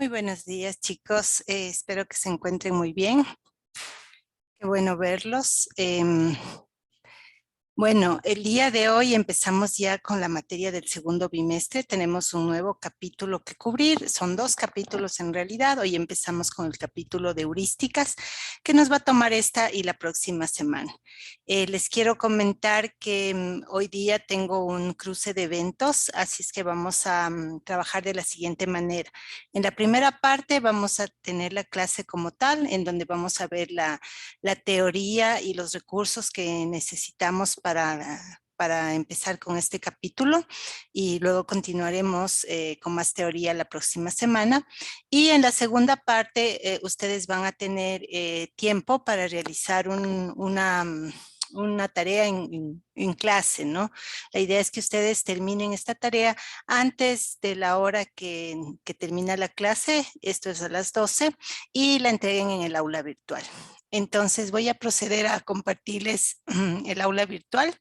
Muy buenos días, chicos. Espero que se encuentren muy bien. Qué bueno verlos. Bueno, el día de hoy empezamos ya con la materia del segundo bimestre. Tenemos un nuevo capítulo que cubrir. Son 2 capítulos en realidad. Hoy empezamos con el capítulo de heurísticas que nos va a tomar esta y la próxima semana. Les quiero comentar que hoy día tengo un cruce de eventos, así es que vamos a trabajar de la siguiente manera. En la primera parte vamos a tener la clase como tal, en donde vamos a ver la teoría y los recursos que necesitamos para empezar con este capítulo y luego continuaremos con más teoría la próxima semana. Y en la segunda parte ustedes van a tener tiempo para realizar una tarea en clase, ¿no? La idea es que ustedes terminen esta tarea antes de la hora que termina la clase, esto es a las 12, y la entreguen en el aula virtual. Entonces voy a proceder a compartirles el aula virtual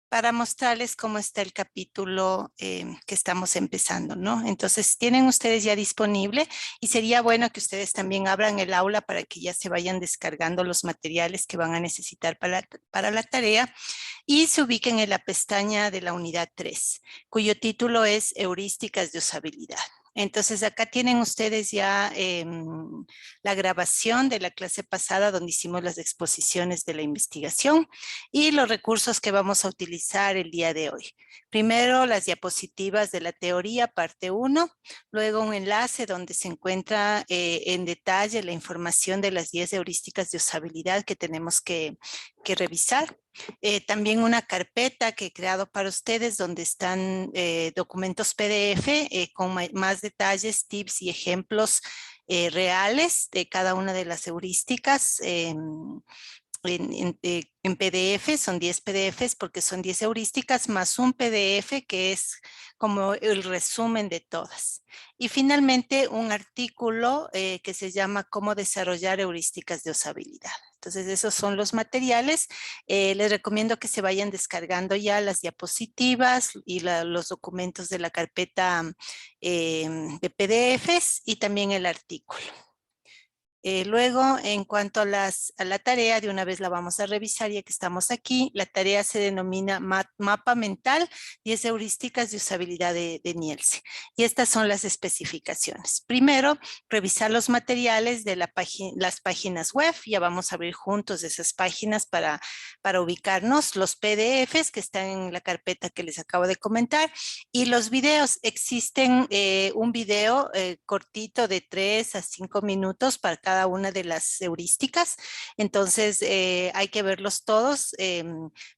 para mostrarles cómo está el capítulo que estamos empezando, ¿no? Entonces tienen ustedes ya disponible y sería bueno que ustedes también abran el aula para que ya se vayan descargando los materiales que van a necesitar para la tarea y se ubiquen en la pestaña de la unidad 3, cuyo título es Heurísticas de usabilidad. Entonces acá tienen ustedes ya la grabación de la clase pasada donde hicimos las exposiciones de la investigación y los recursos que vamos a utilizar el día de hoy. Primero las diapositivas de la teoría parte 1, luego un enlace donde se encuentra en detalle la información de las 10 heurísticas de usabilidad que tenemos que revisar. También una carpeta que he creado para ustedes donde están documentos PDF con más detalles, tips y ejemplos reales de cada una de las heurísticas. En PDF, son 10 PDFs porque son 10 heurísticas más un PDF que es como el resumen de todas. Y finalmente un artículo que se llama Cómo desarrollar heurísticas de usabilidad. Entonces esos son los materiales. Les recomiendo que se vayan descargando ya las diapositivas y los documentos de la carpeta de PDFs y también el artículo. Luego, en cuanto a la tarea, de una vez la vamos a revisar ya que estamos aquí. La tarea se denomina Mapa Mental 10 heurísticas de usabilidad de Nielsen. Y estas son las especificaciones. Primero, revisar los materiales de las páginas web. Ya vamos a abrir juntos esas páginas para ubicarnos. Los PDFs que están en la carpeta que les acabo de comentar. Y los videos. Existen un video cortito de 3 a 5 minutos para cada una de las heurísticas. Entonces hay que verlos todos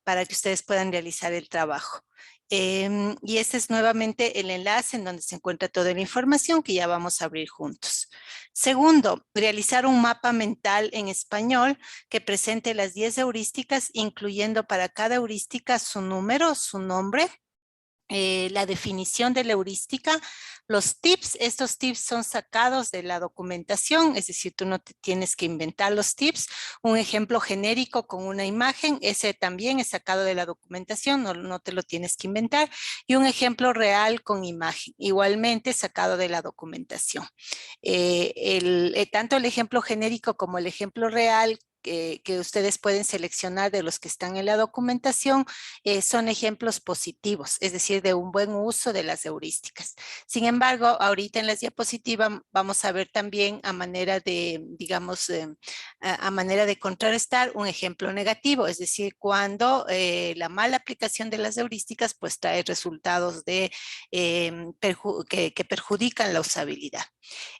para que ustedes puedan realizar el trabajo. Y este es nuevamente el enlace en donde se encuentra toda la información que ya vamos a abrir juntos. Segundo, realizar un mapa mental en español que presente las 10 heurísticas, incluyendo para cada heurística su número, su nombre, la definición de la heurística, los tips. Estos tips son sacados de la documentación, es decir, tú no te tienes que inventar los tips. Un ejemplo genérico con una imagen, ese también es sacado de la documentación, no te lo tienes que inventar. Y un ejemplo real con imagen, igualmente sacado de la documentación. Tanto el ejemplo genérico como el ejemplo real que ustedes pueden seleccionar de los que están en la documentación son ejemplos positivos, es decir, de un buen uso de las heurísticas. Sin embargo, ahorita en las diapositivas vamos a ver también a manera de, digamos, a manera de contrarrestar un ejemplo negativo, es decir, cuando la mala aplicación de las heurísticas pues trae resultados que perjudican la usabilidad.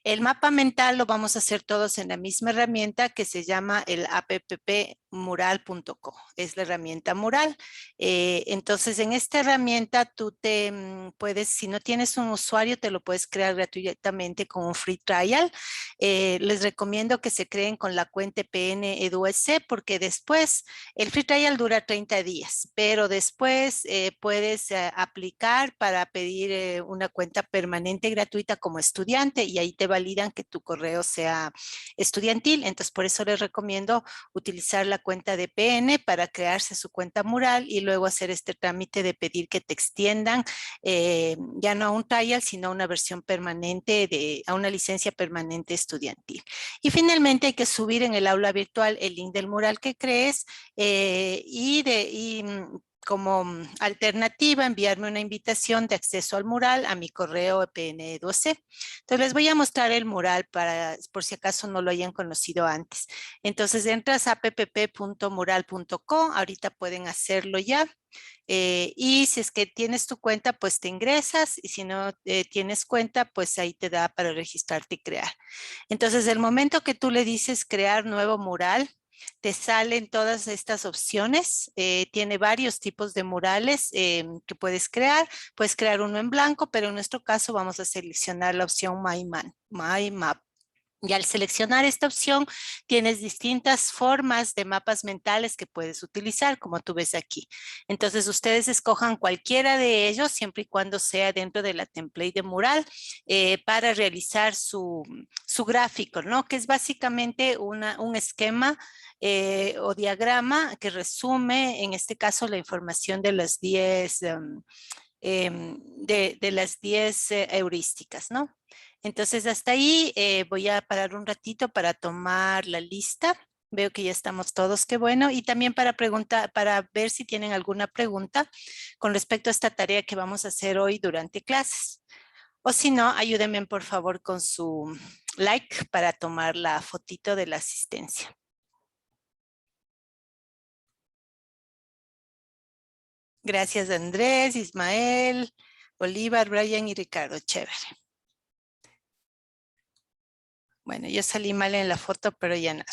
El mapa mental lo vamos a hacer todos en la misma herramienta que se llama el appmural.co. Es la herramienta Mural. Entonces, en esta herramienta tú puedes, si no tienes un usuario, te lo puedes crear gratuitamente con un free trial. Les recomiendo que se creen con la cuenta PN EduSC porque después el free trial dura 30 días, pero después puedes aplicar para pedir una cuenta permanente gratuita como estudiante y ahí te validan que tu correo sea estudiantil. Entonces, por eso les recomiendo utilizar la cuenta de PN para crearse su cuenta mural y luego hacer este trámite de pedir que te extiendan ya no a un trial, sino a una versión permanente, a una licencia permanente estudiantil. Y finalmente hay que subir en el aula virtual el link del mural que crees como alternativa enviarme una invitación de acceso al mural a mi correo PN12. Entonces les voy a mostrar el mural por si acaso no lo hayan conocido antes. Entonces entras a ppp.mural.co, ahorita pueden hacerlo ya. Y si es que tienes tu cuenta, pues te ingresas, y si no tienes cuenta, pues ahí te da para registrarte y crear. Entonces, el momento que tú le dices crear nuevo mural, te salen todas estas opciones. Tiene varios tipos de murales que puedes crear. Puedes crear uno en blanco, pero en nuestro caso vamos a seleccionar la opción My Map. Y al seleccionar esta opción, tienes distintas formas de mapas mentales que puedes utilizar, como tú ves aquí. Entonces, ustedes escojan cualquiera de ellos, siempre y cuando sea dentro de la template de mural, para realizar su gráfico, ¿no? Que es básicamente un esquema o diagrama que resume, en este caso, la información de las 10 de las 10 heurísticas, ¿no? Entonces, hasta ahí voy a parar un ratito para tomar la lista. Veo que ya estamos todos, qué bueno. Y también para preguntar, para ver si tienen alguna pregunta con respecto a esta tarea que vamos a hacer hoy durante clases. O si no, ayúdenme por favor con su like para tomar la fotito de la asistencia. Gracias Andrés, Ismael, Bolívar, Brian y Ricardo. Chévere. Bueno, yo salí mal en la foto, pero ya nada.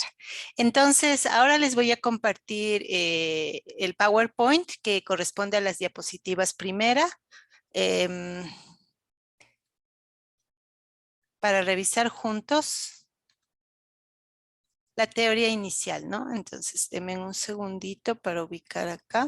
Entonces, ahora les voy a compartir el PowerPoint que corresponde a las diapositivas primera para revisar juntos la teoría inicial, ¿no? Entonces, denme un segundito para ubicar acá.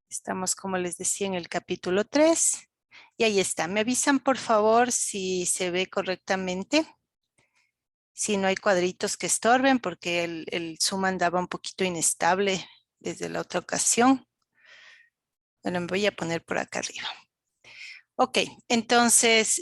Estamos, como les decía, en el capítulo 3. Y ahí está. Me avisan, por favor, si se ve correctamente. Si no hay cuadritos que estorben, porque el Zoom andaba un poquito inestable desde la otra ocasión. Bueno, me voy a poner por acá arriba. Ok, entonces,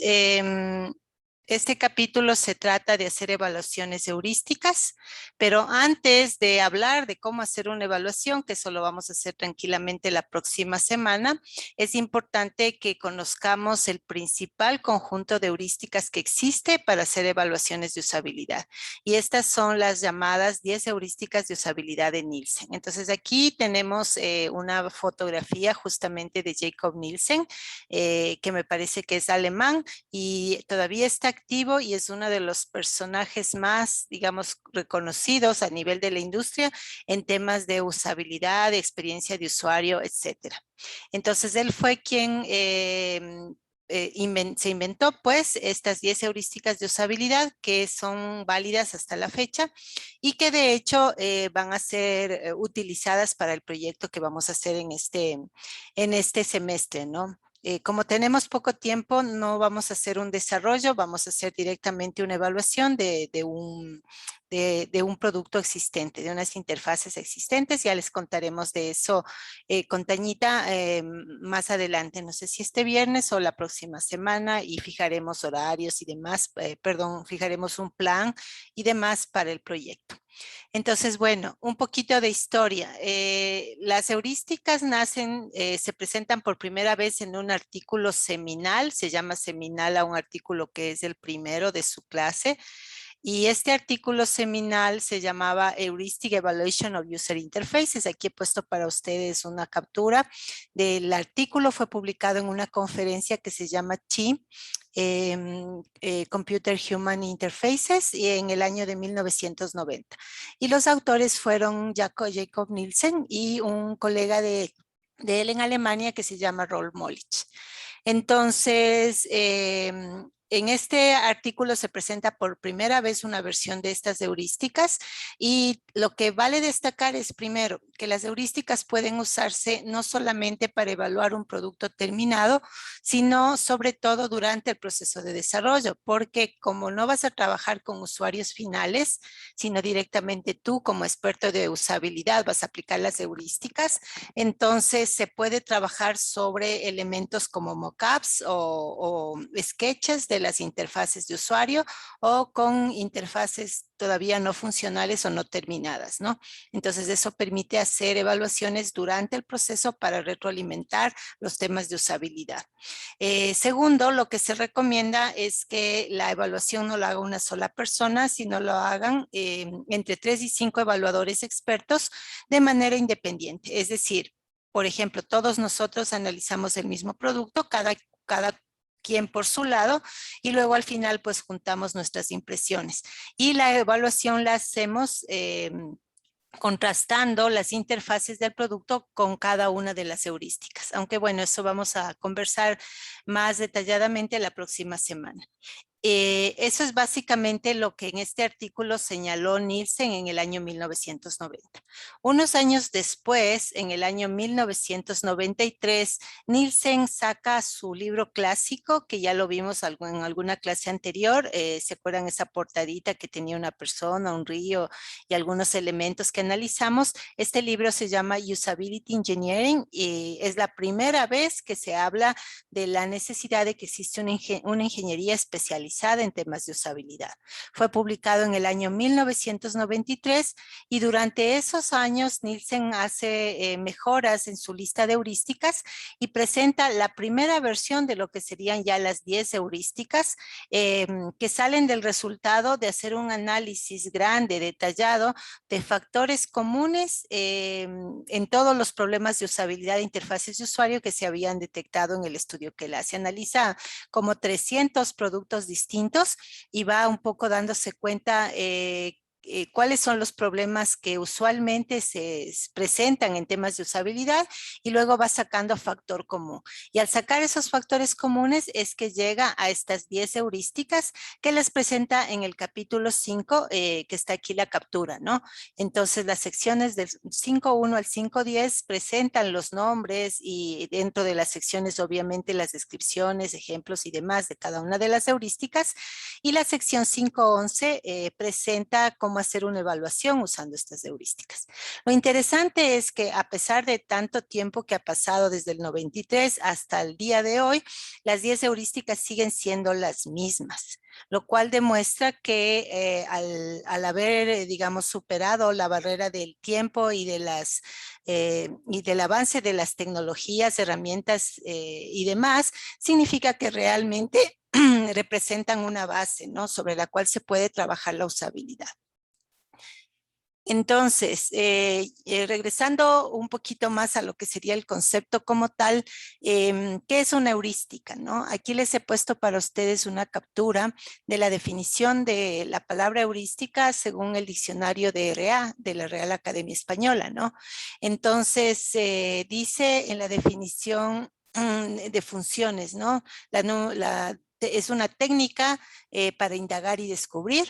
este capítulo se trata de hacer evaluaciones heurísticas, pero antes de hablar de cómo hacer una evaluación, que eso lo vamos a hacer tranquilamente la próxima semana, es importante que conozcamos el principal conjunto de heurísticas que existe para hacer evaluaciones de usabilidad. Y estas son las llamadas 10 heurísticas de usabilidad de Nielsen. Entonces aquí tenemos una fotografía justamente de Jacob Nielsen, que me parece que es alemán y todavía está activo y es uno de los personajes más, digamos, reconocidos a nivel de la industria en temas de usabilidad, de experiencia de usuario, etcétera. Entonces, él fue quien se inventó pues estas 10 heurísticas de usabilidad que son válidas hasta la fecha y que de hecho van a ser utilizadas para el proyecto que vamos a hacer en este semestre, ¿no? Como tenemos poco tiempo, no vamos a hacer un desarrollo, vamos a hacer directamente una evaluación de un producto existente, de unas interfaces existentes. Ya les contaremos de eso con Tañita más adelante, no sé si este viernes o la próxima semana, y fijaremos horarios y demás, fijaremos un plan y demás para el proyecto. Entonces, bueno, un poquito de historia. Las heurísticas se presentan por primera vez en un artículo seminal, se llama seminal a un artículo que es el primero de su clase. Y este artículo seminal se llamaba Heuristic Evaluation of User Interfaces. Aquí he puesto para ustedes una captura del artículo. Fue publicado en una conferencia que se llama CHI, Computer Human Interfaces, y en el año de 1990. Y los autores fueron Jacob Nielsen y un colega de él en Alemania que se llama Rolf Molich. Entonces, En este artículo se presenta por primera vez una versión de estas heurísticas y lo que vale destacar es primero que las heurísticas pueden usarse no solamente para evaluar un producto terminado, sino sobre todo durante el proceso de desarrollo, porque como no vas a trabajar con usuarios finales, sino directamente tú como experto de usabilidad vas a aplicar las heurísticas, entonces se puede trabajar sobre elementos como mockups o sketches de las interfaces de usuario o con interfaces todavía no funcionales o no terminadas, ¿no? Entonces eso permite hacer evaluaciones durante el proceso para retroalimentar los temas de usabilidad. Segundo, lo que se recomienda es que la evaluación no la haga una sola persona, sino lo hagan entre 3 y 5 evaluadores expertos de manera independiente. Es decir, por ejemplo, todos nosotros analizamos el mismo producto, cada quien por su lado, y luego al final pues juntamos nuestras impresiones. Y la evaluación la hacemos contrastando las interfaces del producto con cada una de las heurísticas. Aunque bueno, eso vamos a conversar más detalladamente la próxima semana. Eso es básicamente lo que en este artículo señaló Nielsen en el año 1990. Unos años después, en el año 1993, Nielsen saca su libro clásico, que ya lo vimos en alguna clase anterior. ¿Se acuerdan esa portadita que tenía una persona, un río y algunos elementos que analizamos? Este libro se llama Usability Engineering y es la primera vez que se habla de la necesidad de que existe una ingeniería especializada en temas de usabilidad. Fue publicado en el año 1993 y durante esos años Nielsen hace mejoras en su lista de heurísticas y presenta la primera versión de lo que serían ya las 10 heurísticas que salen del resultado de hacer un análisis grande, detallado de factores comunes en todos los problemas de usabilidad de interfaces de usuario que se habían detectado en el estudio que él hace. Analiza como 300 productos distintos y va un poco dándose cuenta cuáles son los problemas que usualmente se presentan en temas de usabilidad y luego va sacando factor común. Y al sacar esos factores comunes es que llega a estas 10 heurísticas que las presenta en el capítulo 5, que está aquí la captura, ¿no? Entonces las secciones del 5.1 al 5.10 presentan los nombres y dentro de las secciones obviamente las descripciones, ejemplos y demás de cada una de las heurísticas. Y la sección 5.11 presenta cómo hacer una evaluación usando estas heurísticas. Lo interesante es que a pesar de tanto tiempo que ha pasado desde el 93 hasta el día de hoy, las 10 heurísticas siguen siendo las mismas, lo cual demuestra que al haber, digamos, superado la barrera del tiempo y y del avance de las tecnologías, herramientas y demás, significa que realmente representan una base, ¿no? Sobre la cual se puede trabajar la usabilidad. Entonces, regresando un poquito más a lo que sería el concepto como tal, ¿qué es una heurística, no? Aquí les he puesto para ustedes una captura de la definición de la palabra heurística según el diccionario de RA, de la Real Academia Española, ¿no? Entonces, dice en la definición de funciones, ¿no? Es una técnica para indagar y descubrir.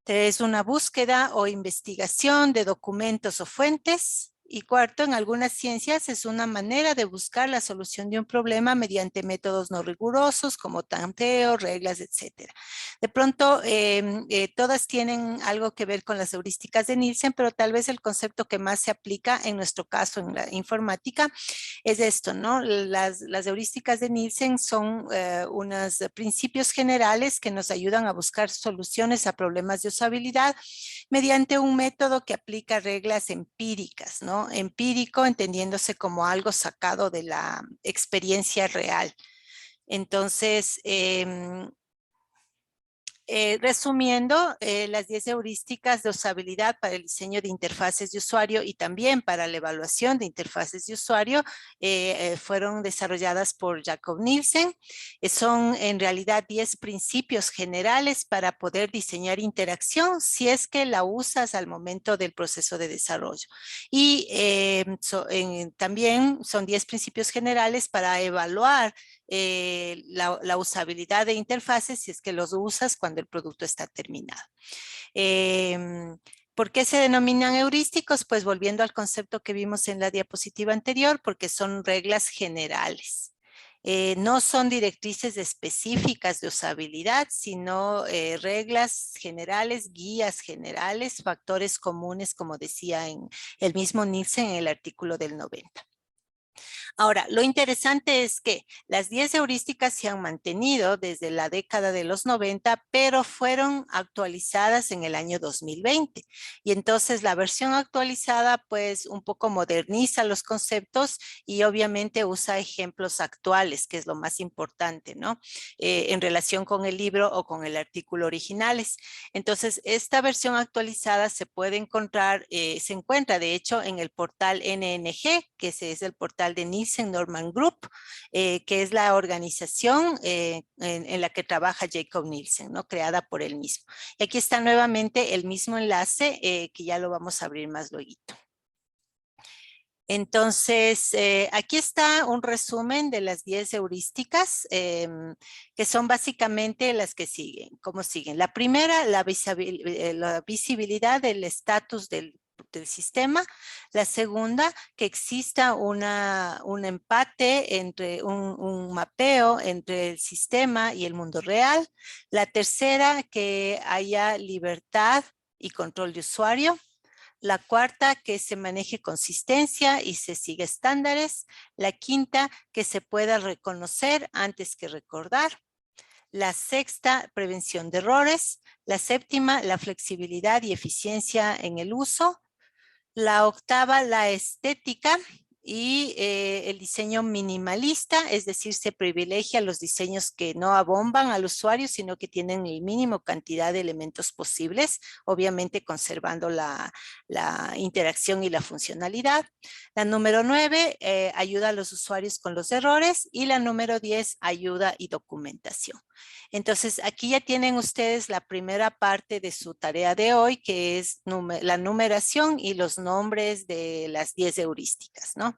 Es una búsqueda o investigación de documentos o fuentes. Y cuarto, en algunas ciencias es una manera de buscar la solución de un problema mediante métodos no rigurosos como tanteo, reglas, etcétera. De pronto, todas tienen algo que ver con las heurísticas de Nielsen, pero tal vez el concepto que más se aplica en nuestro caso en la informática es esto, ¿no? Las heurísticas de Nielsen son unos principios generales que nos ayudan a buscar soluciones a problemas de usabilidad mediante un método que aplica reglas empíricas, ¿no? Empírico entendiéndose como algo sacado de la experiencia real. Entonces, resumiendo, las 10 heurísticas de usabilidad para el diseño de interfaces de usuario y también para la evaluación de interfaces de usuario fueron desarrolladas por Jakob Nielsen. Son en realidad 10 principios generales para poder diseñar interacción si es que la usas al momento del proceso de desarrollo. Y también son 10 principios generales para evaluar la usabilidad de interfaces si es que los usas cuando el producto está terminado. ¿Por qué se denominan heurísticos? Pues volviendo al concepto que vimos en la diapositiva anterior, porque son reglas generales. No son directrices específicas de usabilidad, sino reglas generales, guías generales, factores comunes, como decía en el mismo Nielsen en el artículo del 90. Ahora, lo interesante es que las 10 heurísticas se han mantenido desde la década de los 90, pero fueron actualizadas en el año 2020. Y entonces la versión actualizada pues un poco moderniza los conceptos y obviamente usa ejemplos actuales, que es lo más importante, ¿no? En relación con el libro o con el artículo originales. Entonces, esta versión actualizada se puede encontrar, se encuentra de hecho en el portal NNG, que es el portal de Nielsen Norman Group, que es la organización en la que trabaja Jacob Nielsen, ¿no? Creada por él mismo. Y aquí está nuevamente el mismo enlace que ya lo vamos a abrir más luego. Entonces, aquí está un resumen de las 10 heurísticas, que son básicamente las que siguen, como siguen. La primera, la visibilidad del estatus del sistema. La segunda, que exista un empate entre un mapeo entre el sistema y el mundo real. La tercera, que haya libertad y control de usuario. La cuarta, que se maneje consistencia y se siga estándares. La quinta, que se pueda reconocer antes que recordar. La sexta, prevención de errores. La séptima, la flexibilidad y eficiencia en el uso. La octava, la estética y el diseño minimalista, es decir, se privilegia los diseños que no abomban al usuario, sino que tienen el mínimo cantidad de elementos posibles, obviamente conservando la interacción y la funcionalidad. La número 9, ayuda a los usuarios con los errores, y la número 10, ayuda y documentación. Entonces, aquí ya tienen ustedes la primera parte de su tarea de hoy, que es la numeración y los nombres de las 10 heurísticas, ¿no?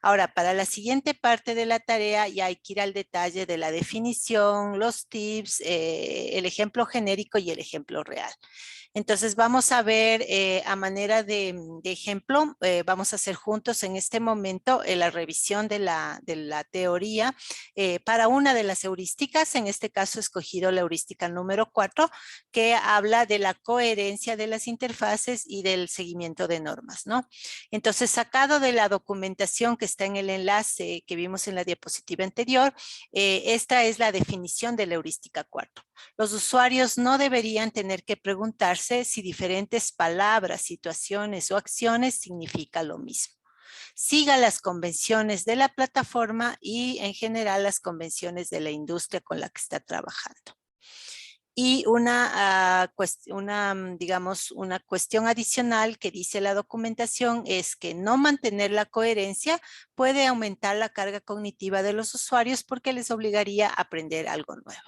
Ahora, para la siguiente parte de la tarea ya hay que ir al detalle de la definición, los tips, el ejemplo genérico y el ejemplo real. Entonces vamos a ver a manera de ejemplo, vamos a hacer juntos en este momento la revisión de la teoría para una de las heurísticas. En este caso he escogido la heurística número 4, que habla de la coherencia de las interfaces y del seguimiento de normas, ¿no? Entonces, sacado de la documentación que está en el enlace que vimos en la diapositiva anterior, esta es la definición de la heurística 4. Los usuarios no deberían tener que preguntarse si diferentes palabras, situaciones o acciones significan lo mismo. Siga las convenciones de la plataforma y en general las convenciones de la industria con la que está trabajando. Y digamos, una cuestión adicional que dice la documentación es que no mantener la coherencia puede aumentar la carga cognitiva de los usuarios porque les obligaría a aprender algo nuevo.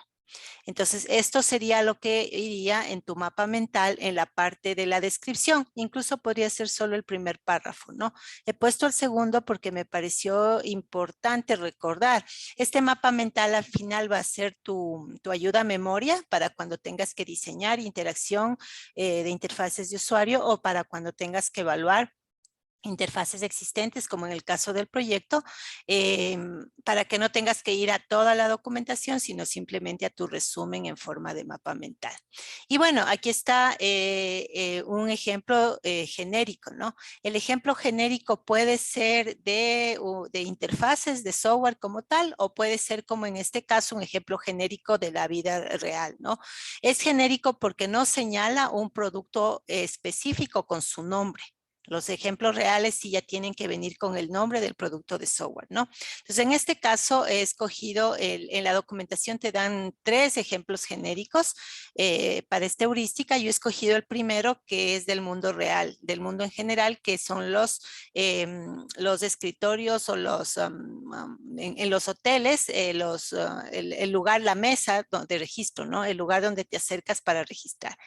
Entonces, esto sería lo que iría en tu mapa mental en la parte de la descripción. Incluso podría ser solo el primer párrafo, ¿no? He puesto el segundo porque me pareció importante recordar. Este mapa mental al final va a ser tu ayuda a memoria para cuando tengas que diseñar interacción de interfaces de usuario o para cuando tengas que evaluar interfaces existentes, como en el caso del proyecto, para que no tengas que ir a toda la documentación, sino simplemente a tu resumen en forma de mapa mental. Y bueno, aquí está un ejemplo genérico, ¿no? El ejemplo genérico puede ser de interfaces de software como tal, o puede ser, como en este caso, un ejemplo genérico de la vida real, ¿no? Es genérico porque no señala un producto específico con su nombre. Los ejemplos reales sí ya tienen que venir con el nombre del producto de software, ¿no? Entonces, en este caso he escogido, en la documentación te dan 3 ejemplos genéricos para esta heurística. Yo he escogido el primero, que es del mundo real, del mundo en general, que son los escritorios o en los hoteles, el lugar, la mesa de registro, ¿no? El lugar donde te acercas para registrar.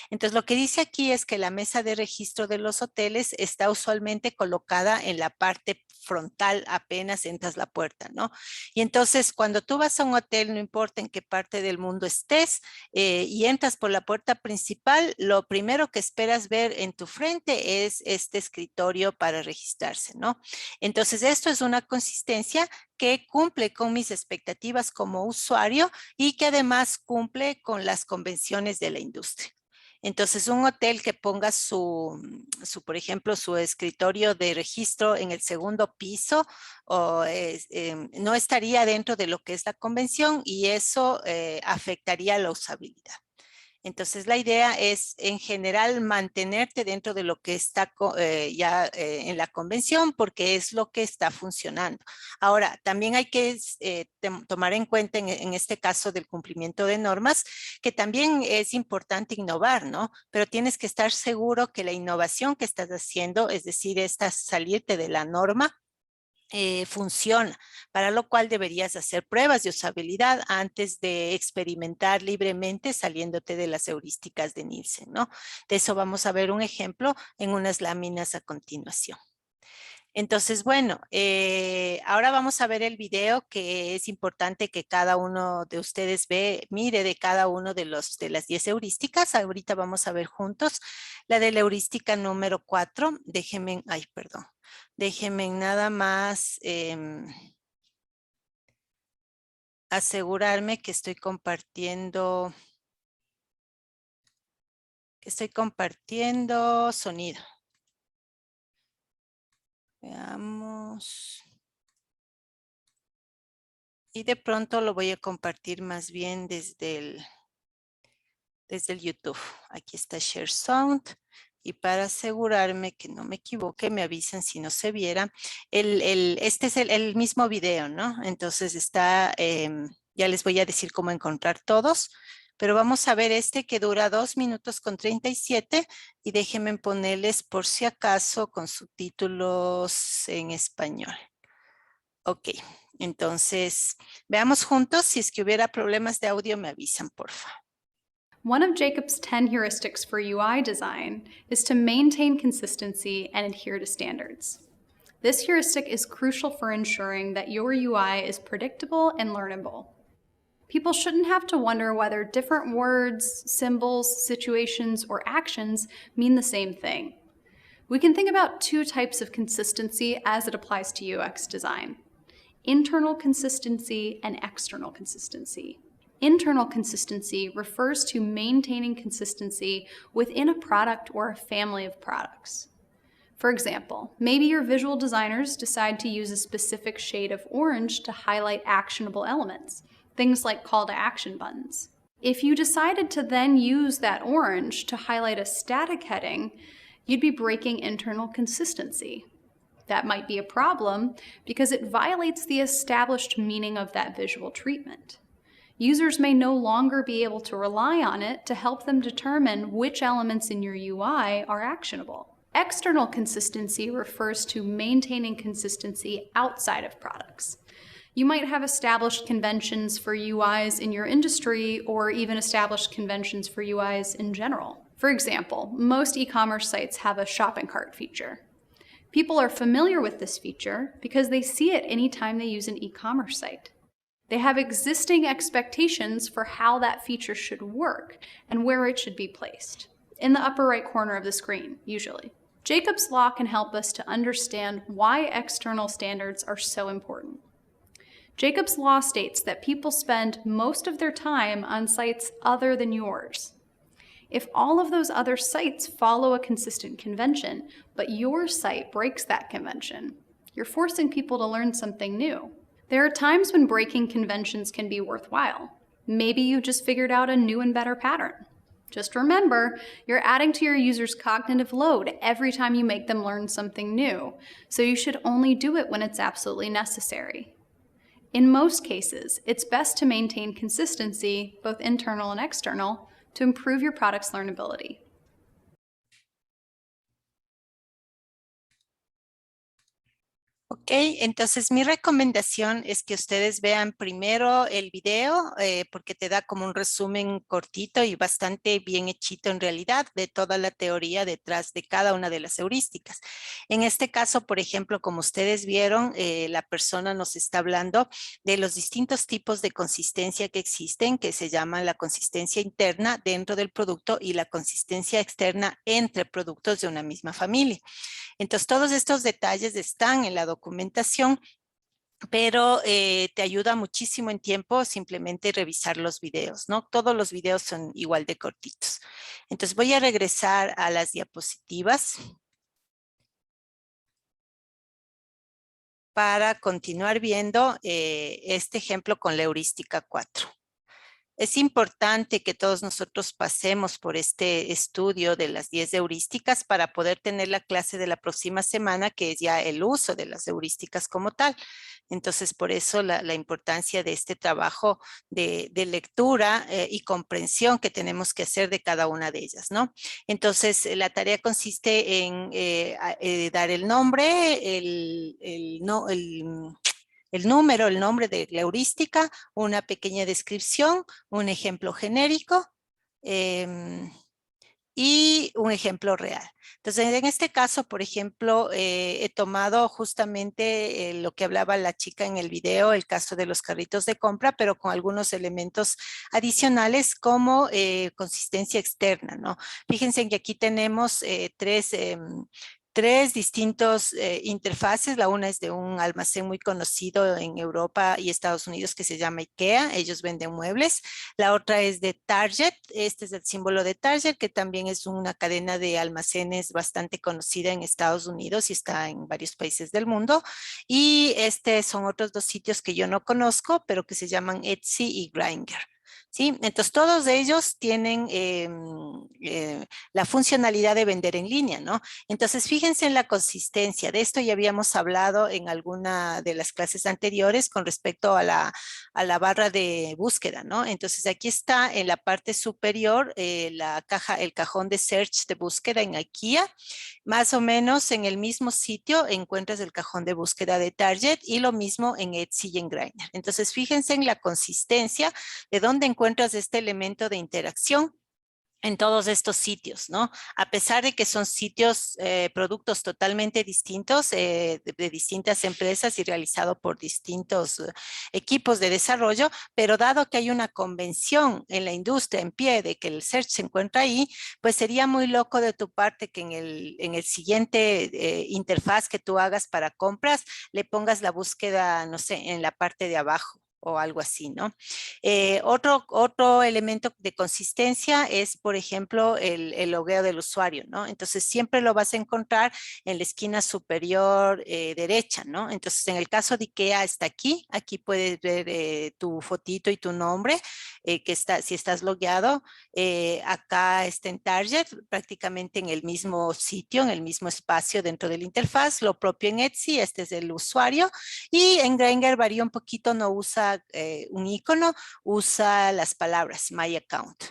Entonces, lo que dice aquí es que la mesa de registro de los hoteles está usualmente colocada en la parte frontal apenas entras la puerta, ¿no? Y entonces cuando tú vas a un hotel, no importa en qué parte del mundo estés, y entras por la puerta principal, lo primero que esperas ver en tu frente es este escritorio para registrarse, ¿no? Entonces esto es una consistencia que cumple con mis expectativas como usuario y que además cumple con las convenciones de la industria. Entonces, un hotel que ponga por ejemplo, su escritorio de registro en el segundo piso no estaría dentro de lo que es la convención y eso afectaría la usabilidad. Entonces, la idea es, en general, mantenerte dentro de lo que está ya en la convención, porque es lo que está funcionando. Ahora, también hay que tomar en cuenta, en este caso del cumplimiento de normas, que también es importante innovar, ¿no? Pero tienes que estar seguro que la innovación que estás haciendo, es decir, salirte de la norma, funciona, para lo cual deberías hacer pruebas de usabilidad antes de experimentar libremente saliéndote de las heurísticas de Nielsen, ¿no? De eso vamos a ver un ejemplo en unas láminas a continuación. Entonces, bueno, ahora vamos a ver el video que es importante que cada uno de ustedes mire de cada uno de las 10 heurísticas. Ahorita vamos a ver juntos la de la heurística número 4. Déjenme nada más asegurarme que estoy compartiendo sonido. Veamos. Y de pronto lo voy a compartir más bien desde el YouTube. Aquí está Share Sound. Y para asegurarme que no me equivoque, me avisan si no se viera. Este es el mismo video, ¿no? Entonces está, ya les voy a decir cómo encontrar todos. Pero vamos a ver este que dura 2 minutos con 37 y déjenme ponerles por si acaso con subtítulos en español. Ok, entonces veamos juntos. Si es que hubiera problemas de audio, me avisan, porfa. One of Jacob's 10 heuristics for UI design is to maintain consistency and adhere to standards. This heuristic is crucial for ensuring that your UI is predictable and learnable. People shouldn't have to wonder whether different words, symbols, situations, or actions mean the same thing. We can think about 2 types of consistency as it applies to UX design: internal consistency and external consistency. Internal consistency refers to maintaining consistency within a product or a family of products. For example, maybe your visual designers decide to use a specific shade of orange to highlight actionable elements, things like call to action buttons. If you decided to then use that orange to highlight a static heading, you'd be breaking internal consistency. That might be a problem because it violates the established meaning of that visual treatment. Users may no longer be able to rely on it to help them determine which elements in your UI are actionable. External consistency refers to maintaining consistency outside of products. You might have established conventions for UIs in your industry or even established conventions for UIs in general. For example, most e-commerce sites have a shopping cart feature. People are familiar with this feature because they see it anytime they use an e-commerce site. They have existing expectations for how that feature should work and where it should be placed. In the upper right corner of the screen, usually. Jacob's Law can help us to understand why external standards are so important. Jacob's Law states that people spend most of their time on sites other than yours. If all of those other sites follow a consistent convention, but your site breaks that convention, you're forcing people to learn something new. There are times when breaking conventions can be worthwhile. Maybe you just figured out a new and better pattern. Just remember, you're adding to your users' cognitive load every time you make them learn something new, so you should only do it when it's absolutely necessary. In most cases, it's best to maintain consistency, both internal and external, to improve your product's learnability. Ok, entonces mi recomendación es que ustedes vean primero el video porque te da como un resumen cortito y bastante bien hechito en realidad de toda la teoría detrás de cada una de las heurísticas. En este caso, por ejemplo, como ustedes vieron, la persona nos está hablando de los distintos tipos de consistencia que existen, que se llaman la consistencia interna dentro del producto y la consistencia externa entre productos de una misma familia. Entonces, todos estos detalles están en la documentación, pero te ayuda muchísimo en tiempo simplemente revisar los videos, ¿no? Todos los videos son igual de cortitos. Entonces, voy a regresar a las diapositivas para continuar viendo este ejemplo con la heurística 4. Es importante que todos nosotros pasemos por este estudio de las 10 heurísticas para poder tener la clase de la próxima semana, que es ya el uso de las heurísticas como tal. Entonces, por eso la importancia de este trabajo de lectura y comprensión que tenemos que hacer de cada una de ellas, ¿no? Entonces, la tarea consiste en dar el nombre, el número, el nombre de la heurística, una pequeña descripción, un ejemplo genérico y un ejemplo real. Entonces, en este caso, por ejemplo, he tomado justamente lo que hablaba la chica en el video, el caso de los carritos de compra, pero con algunos elementos adicionales como consistencia externa, ¿no? Fíjense que aquí tenemos tres distintos interfaces. La una es de un almacén muy conocido en Europa y Estados Unidos que se llama IKEA. Ellos venden muebles. La otra es de Target. Este es el símbolo de Target, que también es una cadena de almacenes bastante conocida en Estados Unidos y está en varios países del mundo. Y son otros dos sitios que yo no conozco, pero que se llaman Etsy y Grindr. ¿Sí? Entonces, todos ellos tienen la funcionalidad de vender en línea, ¿no? Entonces, fíjense en la consistencia. De esto ya habíamos hablado en alguna de las clases anteriores con respecto a la barra de búsqueda, ¿no? Entonces, aquí está en la parte superior el cajón de search de búsqueda en IKEA. Más o menos en el mismo sitio encuentras el cajón de búsqueda de Target y lo mismo en Etsy y en Grindr. Entonces, fíjense en la consistencia de dónde encuentras este elemento de interacción en todos estos sitios, ¿no? A pesar de que son sitios, productos totalmente distintos de distintas empresas y realizado por distintos equipos de desarrollo, pero dado que hay una convención en la industria en pie de que el search se encuentra ahí, pues sería muy loco de tu parte que en el siguiente interfaz que tú hagas para compras, le pongas la búsqueda, no sé, en la parte de abajo o algo así, ¿no? Otro elemento de consistencia es, por ejemplo, el logueo del usuario, ¿no? Entonces, siempre lo vas a encontrar en la esquina superior derecha, ¿no? Entonces, en el caso de IKEA está aquí puedes ver tu fotito y tu nombre, si estás logueado, acá está en Target, prácticamente en el mismo sitio, en el mismo espacio dentro de la interfaz, lo propio en Etsy, este es el usuario, y en Grindr varía un poquito, no usa un icono, usa las palabras My Account,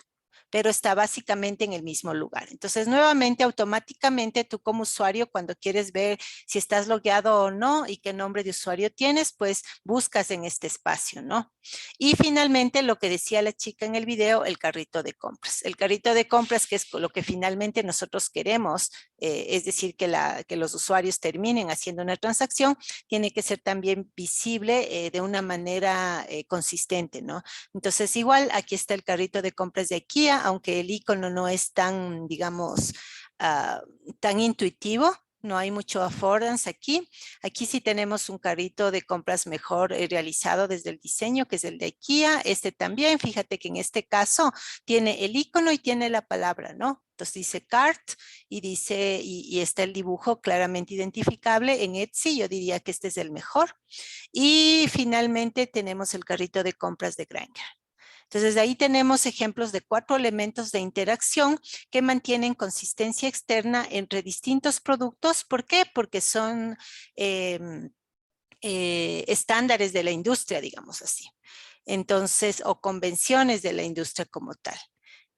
pero está básicamente en el mismo lugar. Entonces, nuevamente, automáticamente tú como usuario, cuando quieres ver si estás logueado o no y qué nombre de usuario tienes, pues buscas en este espacio, ¿no? Y finalmente, lo que decía la chica en el video, el carrito de compras. El carrito de compras, que es lo que finalmente nosotros queremos, es decir, que los usuarios terminen haciendo una transacción, tiene que ser también visible de una manera consistente, ¿no? Entonces, igual, aquí está el carrito de compras de IKEA, aunque el icono no es tan, digamos, tan intuitivo. No hay mucho affordance aquí. Aquí sí tenemos un carrito de compras mejor realizado desde el diseño, que es el de IKEA. Este también, fíjate que en este caso tiene el icono y tiene la palabra, ¿no? Entonces dice cart y está el dibujo claramente identificable en Etsy. Yo diría que este es el mejor. Y finalmente tenemos el carrito de compras de Grindr. Entonces, de ahí tenemos ejemplos de 4 elementos de interacción que mantienen consistencia externa entre distintos productos. ¿Por qué? Porque son estándares de la industria, digamos así. Entonces, o convenciones de la industria como tal.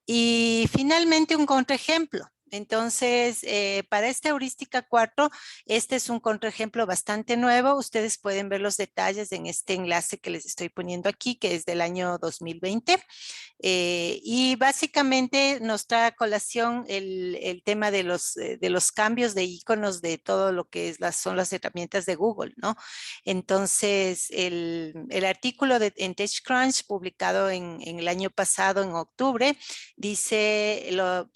Y finalmente un contraejemplo. Entonces, para esta heurística 4, este es un contraejemplo bastante nuevo. Ustedes pueden ver los detalles en este enlace que les estoy poniendo aquí, que es del año 2020. Y básicamente nos trae a colación el tema de los cambios de iconos de todo lo que es son las herramientas de Google, ¿no? Entonces, el artículo en TechCrunch publicado en el año pasado, en octubre, dice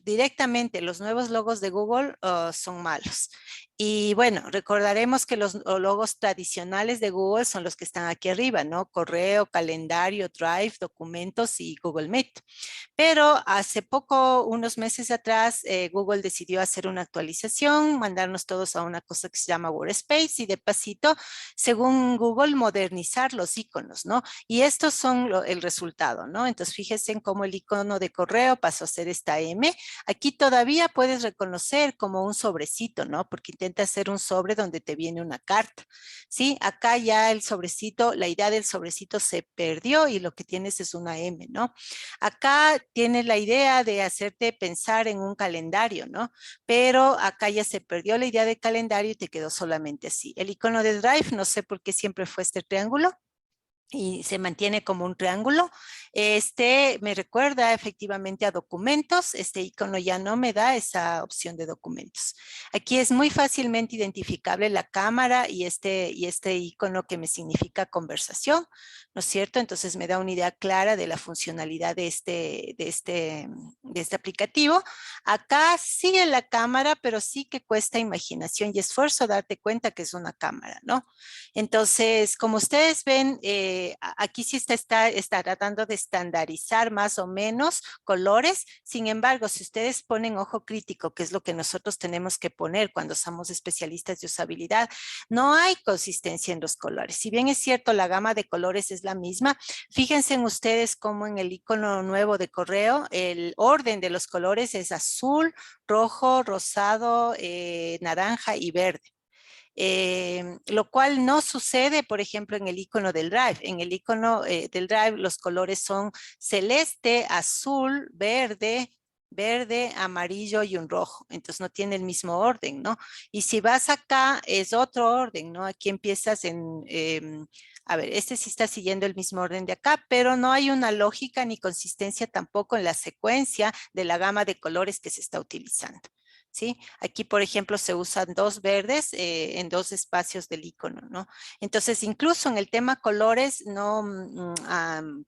directamente, los nuevos logos de Google son malos. Y bueno, recordaremos que los logos tradicionales de Google son los que están aquí arriba, ¿no? Correo, calendario, Drive, documentos y Google Meet. Pero hace poco, unos meses atrás, Google decidió hacer una actualización, mandarnos todos a una cosa que se llama Workspace y de pasito, según Google, modernizar los iconos, ¿no? Y estos son el resultado, ¿no? Entonces, fíjense en cómo el icono de correo pasó a ser esta M. Aquí todavía puedes reconocer como un sobrecito, ¿no? Porque intenta hacer un sobre donde te viene una carta, ¿sí? Acá ya el sobrecito, la idea del sobrecito se perdió y lo que tienes es una M, ¿no? Acá tienes la idea de hacerte pensar en un calendario, ¿no? Pero acá ya se perdió la idea de calendario y te quedó solamente así. El icono de Drive, no sé por qué siempre fue este triángulo y se mantiene como un triángulo. Este me recuerda efectivamente a documentos. Este icono ya no me da esa opción de documentos. Aquí es muy fácilmente identificable la cámara y este icono que me significa conversación, ¿no es cierto? Entonces me da una idea clara de la funcionalidad de este aplicativo. Acá sigue la cámara, pero sí que cuesta imaginación y esfuerzo darte cuenta que es una cámara, ¿no? Entonces, como ustedes ven, aquí sí está tratando de estandarizar más o menos colores. Sin embargo, si ustedes ponen ojo crítico, que es lo que nosotros tenemos que poner cuando somos especialistas de usabilidad, no hay consistencia en los colores. Si bien es cierto, la gama de colores es la misma, fíjense en ustedes cómo en el icono nuevo de correo, el orden de los colores es azul, rojo, rosado, naranja y verde. Lo cual no sucede, por ejemplo, en el icono del Drive. En el icono del Drive los colores son celeste, azul, verde, amarillo y un rojo. Entonces no tiene el mismo orden, ¿no? Y si vas acá es otro orden, ¿no? Aquí empiezas a ver, este sí está siguiendo el mismo orden de acá, pero no hay una lógica ni consistencia tampoco en la secuencia de la gama de colores que se está utilizando. ¿Sí? Aquí, por ejemplo, se usan dos verdes en dos espacios del icono, ¿no? Entonces, incluso en el tema colores no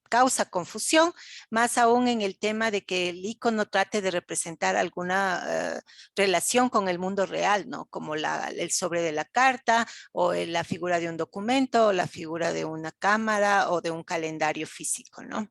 causa confusión, más aún en el tema de que el icono trate de representar alguna relación con el mundo real, ¿no? Como el sobre de la carta o la figura de un documento o la figura de una cámara o de un calendario físico, ¿no?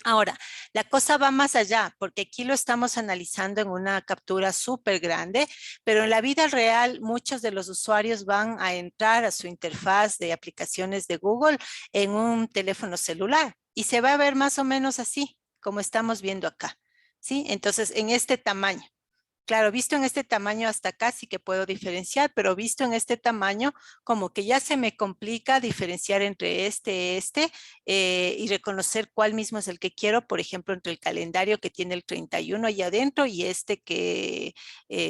Ahora, la cosa va más allá, porque aquí lo estamos analizando en una captura súper grande, pero en la vida real muchos de los usuarios van a entrar a su interfaz de aplicaciones de Google en un teléfono celular y se va a ver más o menos así, como estamos viendo acá, ¿sí? Entonces, en este tamaño. Claro, visto en este tamaño hasta acá sí que puedo diferenciar, pero visto en este tamaño como que ya se me complica diferenciar entre y reconocer cuál mismo es el que quiero, por ejemplo, entre el calendario que tiene el 31 ahí adentro y este que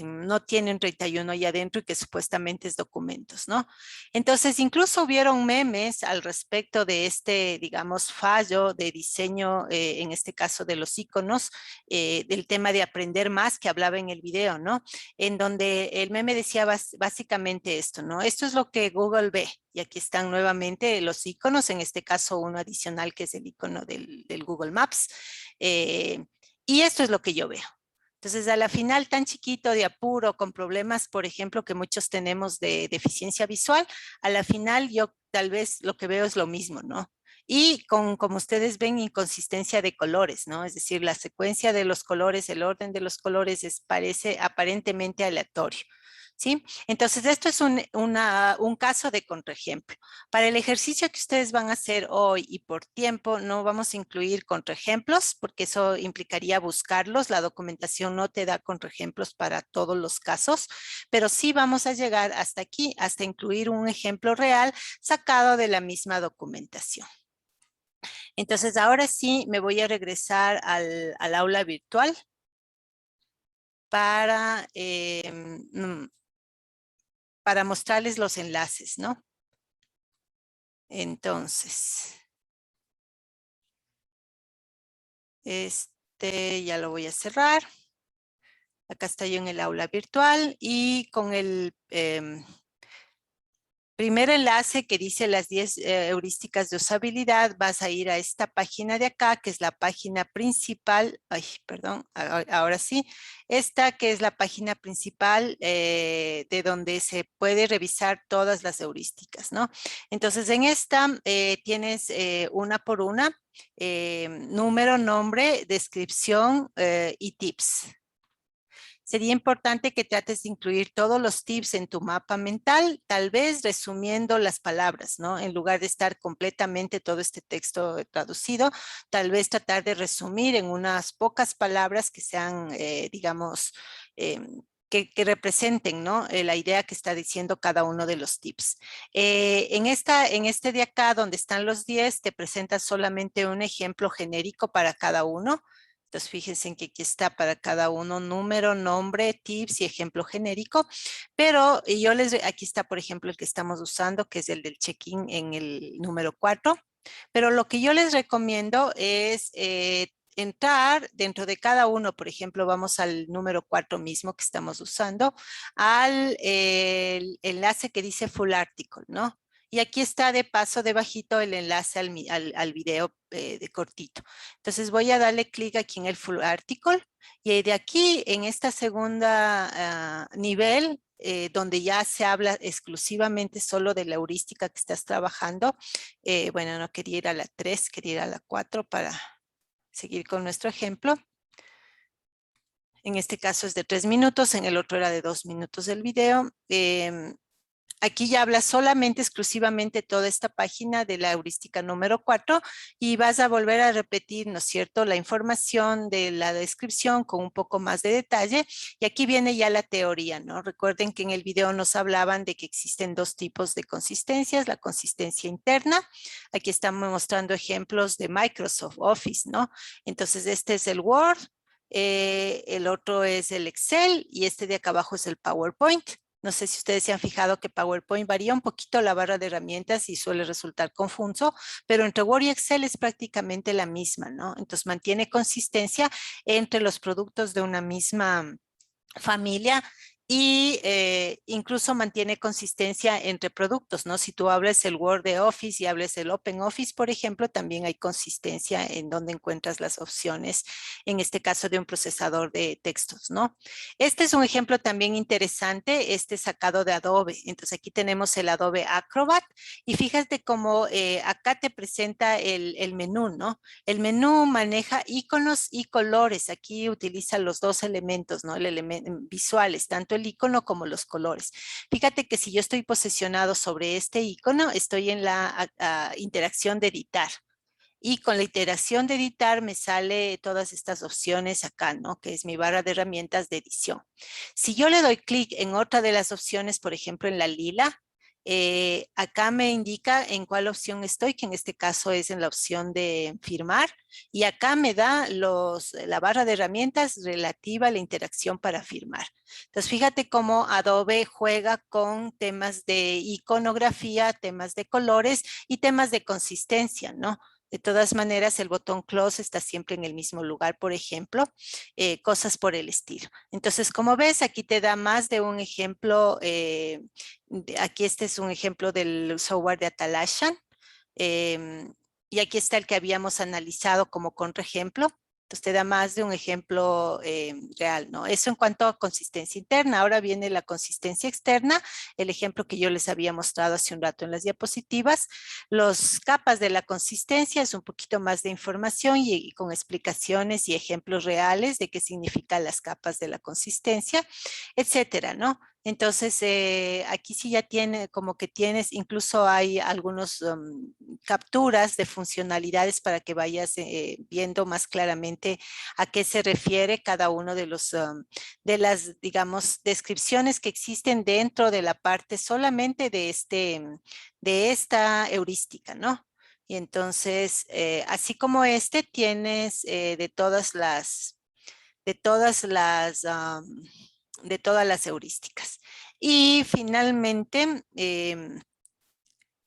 no tiene un 31 ahí adentro y que supuestamente es documentos, ¿no? Entonces, incluso hubieron memes al respecto de este, digamos, fallo de diseño, en este caso de los iconos, del tema de aprender más que hablaba en el video, ¿no? En donde el meme decía básicamente esto, ¿no? Esto es lo que Google ve. Y aquí están nuevamente los iconos, en este caso uno adicional que es el icono del Google Maps. Y esto es lo que yo veo. Entonces, a la final, tan chiquito, de apuro, con problemas, por ejemplo, que muchos tenemos de deficiencia visual, a la final yo tal vez lo que veo es lo mismo, ¿no? Y como ustedes ven, inconsistencia de colores, ¿no? Es decir, la secuencia de los colores, el orden de los colores parece aparentemente aleatorio, ¿sí? Entonces, esto es un caso de contraejemplo. Para el ejercicio que ustedes van a hacer hoy y por tiempo, no vamos a incluir contraejemplos porque eso implicaría buscarlos. La documentación no te da contraejemplos para todos los casos, pero sí vamos a llegar hasta aquí, hasta incluir un ejemplo real sacado de la misma documentación. Entonces, ahora sí me voy a regresar al aula virtual. para mostrarles los enlaces, ¿no? Entonces, ya lo voy a cerrar. Acá está yo en el aula virtual y con el primer enlace que dice las 10 heurísticas de usabilidad, vas a ir a esta página de acá, que es la página principal. Ay, perdón, ahora sí. Esta que es la página principal de donde se puede revisar todas las heurísticas, ¿no? Entonces, en esta tienes una por una, número, nombre, descripción y tips. Sería importante que trates de incluir todos los tips en tu mapa mental, tal vez resumiendo las palabras, ¿no? En lugar de estar completamente todo este texto traducido, tal vez tratar de resumir en unas pocas palabras que sean, digamos, que representen, ¿no? La idea que está diciendo cada uno de los tips. En este de acá, donde están los 10, te presenta solamente un ejemplo genérico para cada uno. Entonces, fíjense en que aquí está para cada uno número, nombre, tips y ejemplo genérico. Pero aquí está, por ejemplo, el que estamos usando, que es el del check-in en el número 4. Pero lo que yo les recomiendo es entrar dentro de cada uno, por ejemplo, vamos al número 4 mismo que estamos usando, al enlace que dice Full Article, ¿no? Y aquí está de paso debajito el enlace al video de cortito. Entonces voy a darle clic aquí en el Full Article y de aquí en esta segunda nivel, donde ya se habla exclusivamente solo de la heurística que estás trabajando. Bueno, no quería ir a la 3, quería ir a la 4 para seguir con nuestro ejemplo. En este caso es de 3 minutos, en el otro era de 2 minutos del video. Aquí ya habla solamente, exclusivamente toda esta página de la heurística número 4 y vas a volver a repetir, ¿no es cierto?, la información de la descripción con un poco más de detalle. Y aquí viene ya la teoría, ¿no? Recuerden que en el video nos hablaban de que existen dos tipos de consistencias, la consistencia interna. Aquí estamos mostrando ejemplos de Microsoft Office, ¿no? Entonces, este es el Word, el otro es el Excel y este de acá abajo es el PowerPoint. No sé si ustedes se han fijado que PowerPoint varía un poquito la barra de herramientas y suele resultar confuso, pero entre Word y Excel es prácticamente la misma, ¿no? Entonces mantiene consistencia entre los productos de una misma familia y incluso mantiene consistencia entre productos, ¿no? Si tú hablas el Word de Office y hablas el Open Office, por ejemplo, también hay consistencia en donde encuentras las opciones, en este caso de un procesador de textos, ¿no? Este es un ejemplo también interesante, este sacado de Adobe. Entonces aquí tenemos el Adobe Acrobat y fíjate cómo acá te presenta el menú, ¿no? El menú maneja iconos y colores. Aquí utiliza los dos elementos, ¿no? El elemento visuales, tanto el icono como los colores. Fíjate que si yo estoy posicionado sobre este icono, estoy en la interacción de editar. Y con la iteración de editar me sale todas estas opciones acá, ¿no? Que es mi barra de herramientas de edición. Si yo le doy clic en otra de las opciones, por ejemplo, en la lila, acá me indica en cuál opción estoy, que en este caso es en la opción de firmar, y acá me da la barra de herramientas relativa a la interacción para firmar. Entonces, fíjate cómo Adobe juega con temas de iconografía, temas de colores y temas de consistencia, ¿no? De todas maneras, el botón close está siempre en el mismo lugar, por ejemplo, cosas por el estilo. Entonces, como ves, aquí te da más de un ejemplo. Aquí este es un ejemplo del software de Atlassian. Y aquí está el que habíamos analizado como contraejemplo. Entonces te da más de un ejemplo real, ¿no? Eso en cuanto a consistencia interna. Ahora viene la consistencia externa, el ejemplo que yo les había mostrado hace un rato en las diapositivas. Los capas de la consistencia es un poquito más de información y con explicaciones y ejemplos reales de qué significan las capas de la consistencia, etcétera, ¿no? Entonces, aquí sí ya tiene, como que tienes, incluso hay algunos capturas de funcionalidades para que vayas viendo más claramente a qué se refiere cada uno de de las, digamos, descripciones que existen dentro de la parte solamente de esta heurística, ¿no? Y entonces, así como tienes de todas las heurísticas. Y finalmente,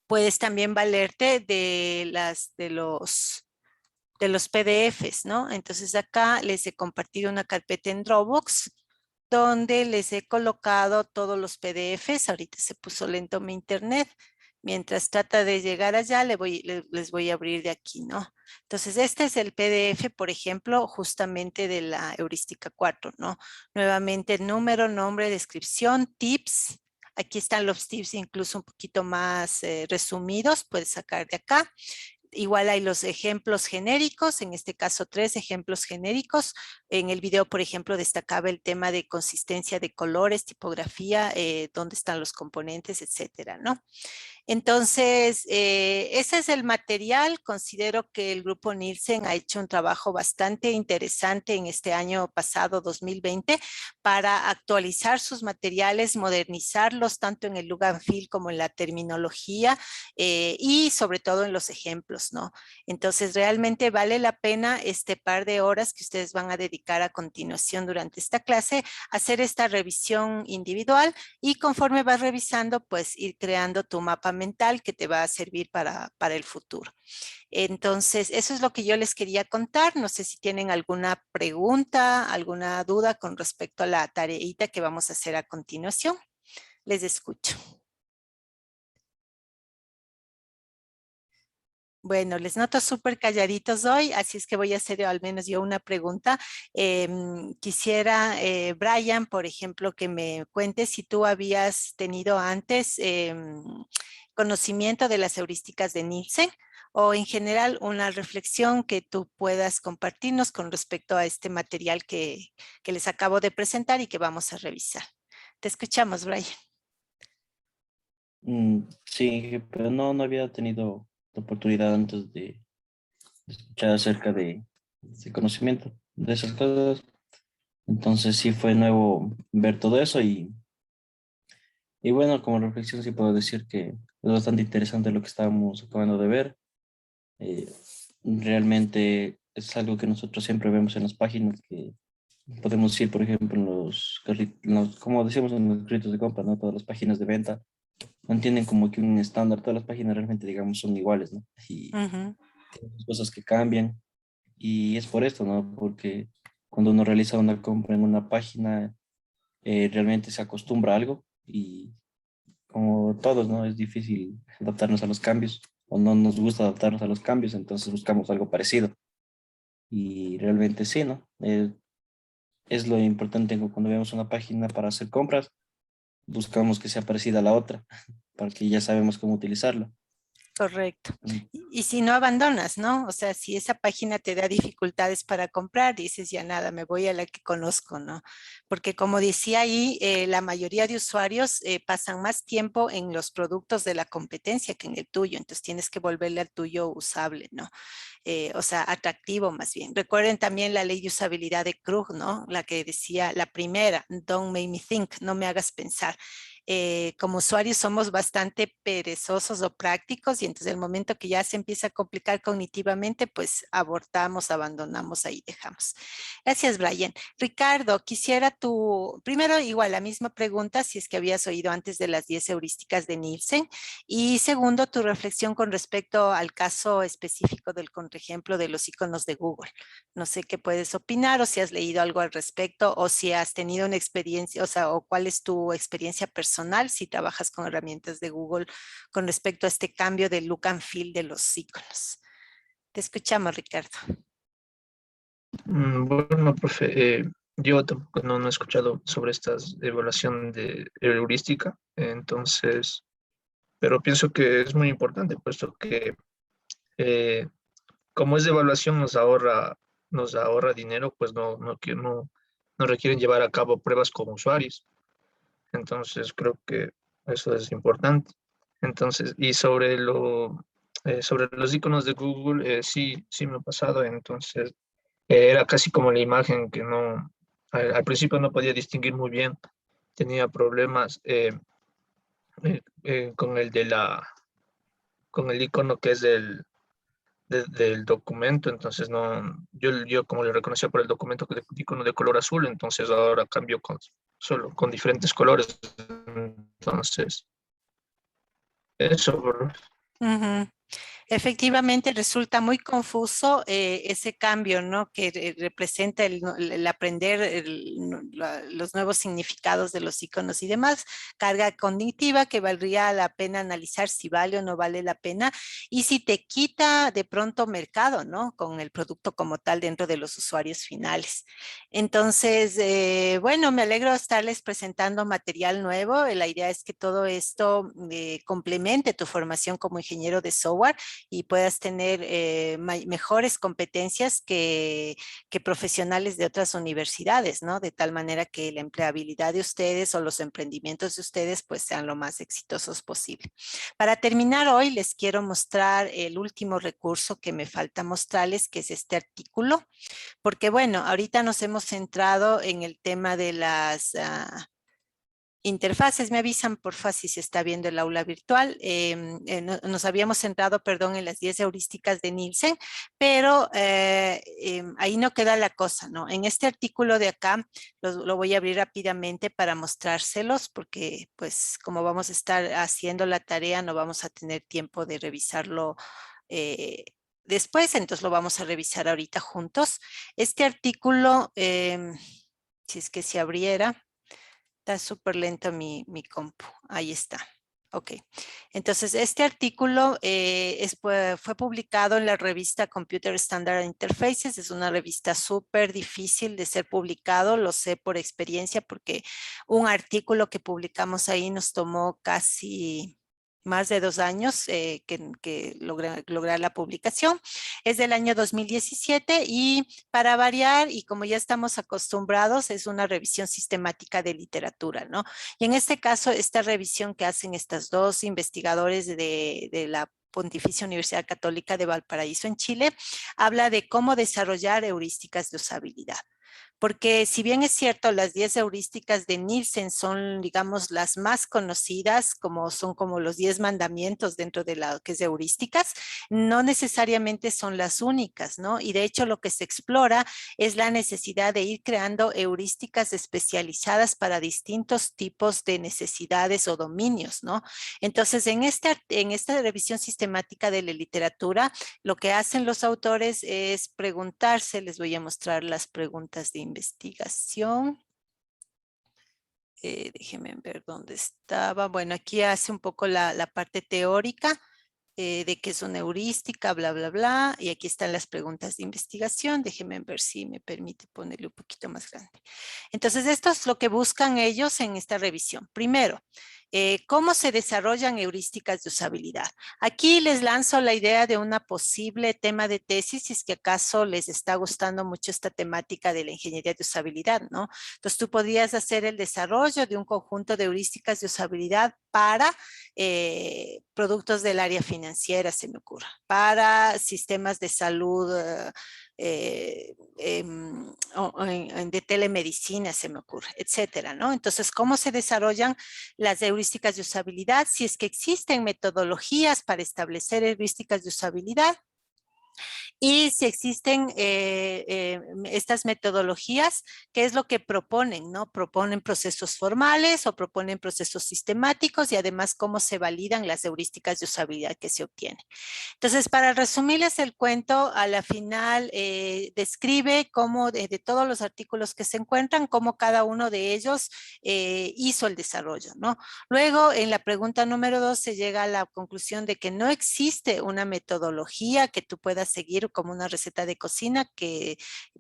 puedes también valerte de los PDFs, ¿no? Entonces acá les he compartido una carpeta en Dropbox donde les he colocado todos los PDFs. Ahorita se puso lento mi internet. Mientras trata de llegar allá, les voy a abrir de aquí, ¿no? Entonces, este es el PDF, por ejemplo, justamente de la heurística 4, ¿no? Nuevamente, número, nombre, descripción, tips. Aquí están los tips incluso un poquito más resumidos, puedes sacar de acá. Igual hay los ejemplos genéricos, en este caso 3 ejemplos genéricos. En el video, por ejemplo, destacaba el tema de consistencia de colores, tipografía, dónde están los componentes, etcétera, ¿no? Entonces, ese es el material. Considero que el grupo Nielsen ha hecho un trabajo bastante interesante en este año pasado, 2020, para actualizar sus materiales, modernizarlos tanto en el look and feel como en la terminología y sobre todo en los ejemplos, ¿no? Entonces, realmente vale la pena este par de horas que ustedes van a dedicar a continuación durante esta clase, hacer esta revisión individual y conforme vas revisando, pues ir creando tu mapa mental que te va a servir para el futuro. Entonces, eso es lo que yo les quería contar. No sé si tienen alguna pregunta, alguna duda con respecto a la tareita que vamos a hacer a continuación. Les escucho. Bueno, les noto súper calladitos hoy, así es que voy a hacer al menos yo una pregunta. Quisiera, Brian, por ejemplo, que me cuentes si tú habías tenido antes conocimiento de las heurísticas de Nielsen o en general una reflexión que tú puedas compartirnos con respecto a este material que les acabo de presentar y que vamos a revisar. Te escuchamos, Brian. Sí, pero no había tenido la oportunidad antes de escuchar acerca de ese conocimiento de esas cosas. Entonces sí fue nuevo ver todo eso y bueno, como reflexión sí puedo decir que es bastante interesante lo que estábamos acabando de ver. Eh, Realmente es algo que nosotros siempre vemos en las páginas que podemos ir, por ejemplo, en como decíamos en los carritos de compra, ¿no? Todas las páginas de venta mantienen como que un estándar, todas las páginas realmente, digamos, son iguales, ¿no? Y Ujú. hay cosas que cambian y es por esto, ¿no? Porque cuando uno realiza una compra en una página, realmente se acostumbra a algo y como todos, ¿no? Es difícil adaptarnos a los cambios o no nos gusta adaptarnos a los cambios, entonces buscamos algo parecido y realmente sí, ¿no? Es lo importante cuando vemos una página para hacer compras, buscamos que sea parecida a la otra, para que ya sabemos cómo utilizarla. Correcto. Mm. Y si no abandonas, ¿no? O sea, si esa página te da dificultades para comprar, dices ya nada, me voy a la que conozco, ¿no? Porque como decía ahí, la mayoría de usuarios pasan más tiempo en los productos de la competencia que en el tuyo, entonces tienes que volverle al tuyo usable, ¿no? O sea, atractivo más bien. Recuerden también la ley de usabilidad de Krug, ¿no? La que decía, la primera, don't make me think, no me hagas pensar. Como usuarios somos bastante perezosos o prácticos y entonces el momento que ya se empieza a complicar cognitivamente, pues abortamos, abandonamos, ahí dejamos. Gracias, Brian. Ricardo, quisiera primero igual la misma pregunta, si es que habías oído antes de las 10 heurísticas de Nielsen, y segundo, tu reflexión con respecto al caso específico del contraejemplo de los iconos de Google. No sé qué puedes opinar o si has leído algo al respecto o si has tenido una experiencia, o sea, o cuál es tu experiencia personal si trabajas con herramientas de Google con respecto a este cambio de look and feel de los iconos. Te escuchamos, Ricardo. Bueno, profe, yo tampoco no he escuchado sobre esta evaluación de heurística, entonces, pero pienso que es muy importante, puesto que eh, como es de evaluación nos ahorra dinero, pues no requieren llevar a cabo pruebas con usuarios. Entonces, creo que eso es importante. Entonces, y sobre los iconos de Google, sí me ha pasado, entonces era casi como la imagen que al principio no podía distinguir muy bien, tenía problemas con el icono que es del documento, entonces no, yo como le reconocía por el documento que le icono de color azul, entonces ahora cambio solo con diferentes colores. Entonces, eso, bro. Ujú. Efectivamente, resulta muy confuso ese cambio, ¿no? Que representa el aprender los nuevos significados de los iconos y demás, carga cognitiva que valdría la pena analizar si vale o no vale la pena y si te quita de pronto mercado, ¿no? Con el producto como tal dentro de los usuarios finales. Entonces, bueno, me alegro de estarles presentando material nuevo. La idea es que todo esto complemente tu formación como ingeniero de software y puedas tener mejores competencias que profesionales de otras universidades, ¿no? De tal manera que la empleabilidad de ustedes o los emprendimientos de ustedes pues sean lo más exitosos posible. Para terminar hoy les quiero mostrar el último recurso que me falta mostrarles, que es este artículo, porque bueno, ahorita nos hemos centrado en el tema de las interfaces. Me avisan, porfa, si se está viendo el aula virtual. Nos habíamos centrado, perdón, en las 10 heurísticas de Nielsen, pero ahí no queda la cosa, ¿no? En este artículo de acá, lo voy a abrir rápidamente para mostrárselos, porque pues como vamos a estar haciendo la tarea, no vamos a tener tiempo de revisarlo después, entonces lo vamos a revisar ahorita juntos. Este artículo, si es que se abriera, está súper lento mi compu. Ahí está. Ok. Entonces, este artículo fue publicado en la revista Computer Standard Interfaces. Es una revista súper difícil de ser publicado. Lo sé por experiencia porque un artículo que publicamos ahí nos tomó casi más de 2 años que lograr la publicación. Es del año 2017 y para variar, y como ya estamos acostumbrados, es una revisión sistemática de literatura, ¿no? Y en este caso, esta revisión que hacen estas dos investigadores de la Pontificia Universidad Católica de Valparaíso en Chile, habla de cómo desarrollar heurísticas de usabilidad. Porque si bien es cierto, las 10 heurísticas de Nielsen son, digamos, las más conocidas, son como los 10 mandamientos dentro de la que es de heurísticas, no necesariamente son las únicas, ¿no? Y de hecho lo que se explora es la necesidad de ir creando heurísticas especializadas para distintos tipos de necesidades o dominios, ¿no? Entonces, en esta revisión sistemática de la literatura, lo que hacen los autores es preguntarse, les voy a mostrar las preguntas de investigación. Déjenme ver dónde estaba. Bueno, aquí hace un poco la parte teórica de qué es una heurística, bla, bla, bla. Y aquí están las preguntas de investigación. Déjenme ver si me permite ponerle un poquito más grande. Entonces, esto es lo que buscan ellos en esta revisión. Primero, ¿cómo se desarrollan heurísticas de usabilidad? Aquí les lanzo la idea de una posible tema de tesis, si es que acaso les está gustando mucho esta temática de la ingeniería de usabilidad, ¿no? Entonces, tú podrías hacer el desarrollo de un conjunto de heurísticas de usabilidad para productos del área financiera, se me ocurre, para sistemas de salud de telemedicina, se me ocurre, etcétera, ¿no? Entonces, ¿cómo se desarrollan las heurísticas de usabilidad? Si es que existen metodologías para establecer heurísticas de usabilidad, y si existen estas metodologías, ¿qué es lo que proponen? ¿No? Proponen procesos formales o proponen procesos sistemáticos y además cómo se validan las heurísticas de usabilidad que se obtienen. Entonces, para resumirles el cuento, a la final describe cómo de todos los artículos que se encuentran, cómo cada uno de ellos hizo el desarrollo, ¿no? Luego, en la pregunta número 2 se llega a la conclusión de que no existe una metodología que tú puedas seguir como una receta de cocina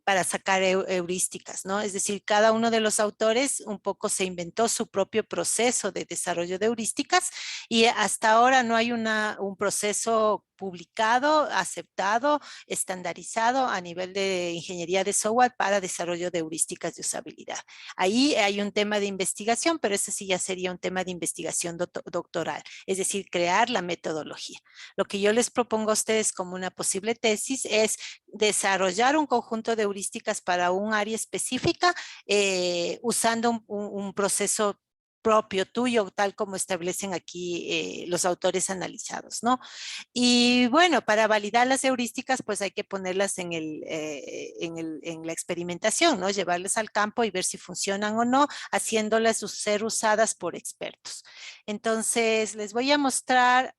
para sacar heurísticas, ¿no? Es decir, cada uno de los autores un poco se inventó su propio proceso de desarrollo de heurísticas y hasta ahora no hay un proceso publicado, aceptado, estandarizado a nivel de ingeniería de software para desarrollo de heurísticas de usabilidad. Ahí hay un tema de investigación, pero ese sí ya sería un tema de investigación doctoral, es decir, crear la metodología. Lo que yo les propongo a ustedes como una posible tesis es desarrollar un conjunto de heurísticas para un área específica usando un proceso propio tuyo, tal como establecen aquí los autores analizados, ¿no? Y bueno, para validar las heurísticas, pues hay que ponerlas en la experimentación, ¿no? Llevarlas al campo y ver si funcionan o no, haciéndolas ser usadas por expertos. Entonces, les voy a mostrar.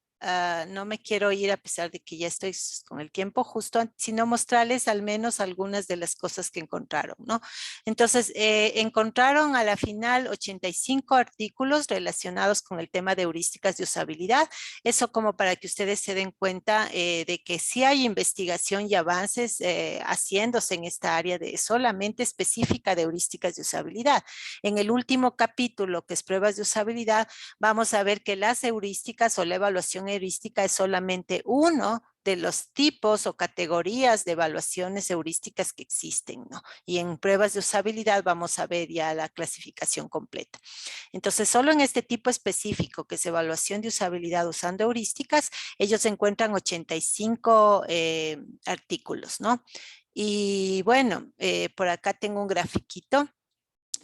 No me quiero ir a pesar de que ya estoy con el tiempo justo, sino mostrarles al menos algunas de las cosas que encontraron, ¿no? Entonces, encontraron a la final 85 artículos relacionados con el tema de heurísticas de usabilidad. Eso como para que ustedes se den cuenta de que sí hay investigación y avances haciéndose en esta área de solamente específica de heurísticas de usabilidad. En el último capítulo, que es pruebas de usabilidad, vamos a ver que las heurísticas o la evaluación heurística es solamente uno de los tipos o categorías de evaluaciones heurísticas que existen, ¿no? Y en pruebas de usabilidad vamos a ver ya la clasificación completa. Entonces, solo en este tipo específico, que es evaluación de usabilidad usando heurísticas, ellos encuentran 85 artículos, ¿no? Y bueno, por acá tengo un grafiquito.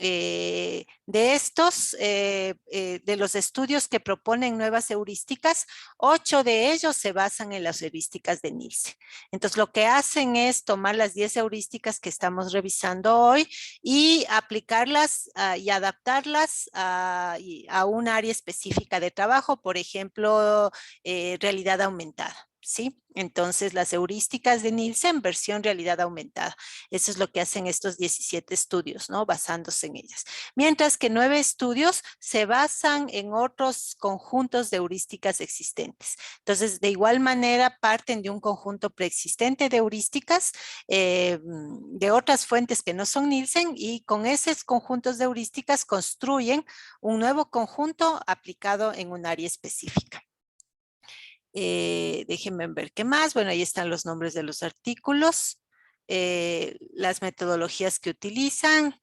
De estos, de los estudios que proponen nuevas heurísticas, 8 de ellos se basan en las heurísticas de Nielsen. Entonces, lo que hacen es tomar las 10 heurísticas que estamos revisando hoy y aplicarlas y adaptarlas a un área específica de trabajo, por ejemplo, realidad aumentada. ¿Sí? Entonces, las heurísticas de Nielsen, versión realidad aumentada. Eso es lo que hacen estos 17 estudios, ¿no? Basándose en ellas. Mientras que 9 estudios se basan en otros conjuntos de heurísticas existentes. Entonces, de igual manera, parten de un conjunto preexistente de heurísticas de otras fuentes que no son Nielsen, y con esos conjuntos de heurísticas construyen un nuevo conjunto aplicado en un área específica. Déjenme ver qué más. Bueno, ahí están los nombres de los artículos, las metodologías que utilizan.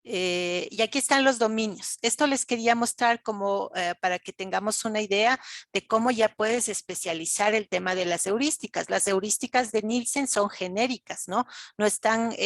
Y aquí están los dominios. Esto les quería mostrar como para que tengamos una idea de cómo ya puedes especializar el tema de las heurísticas. Las heurísticas de Nielsen son genéricas, ¿no? No están,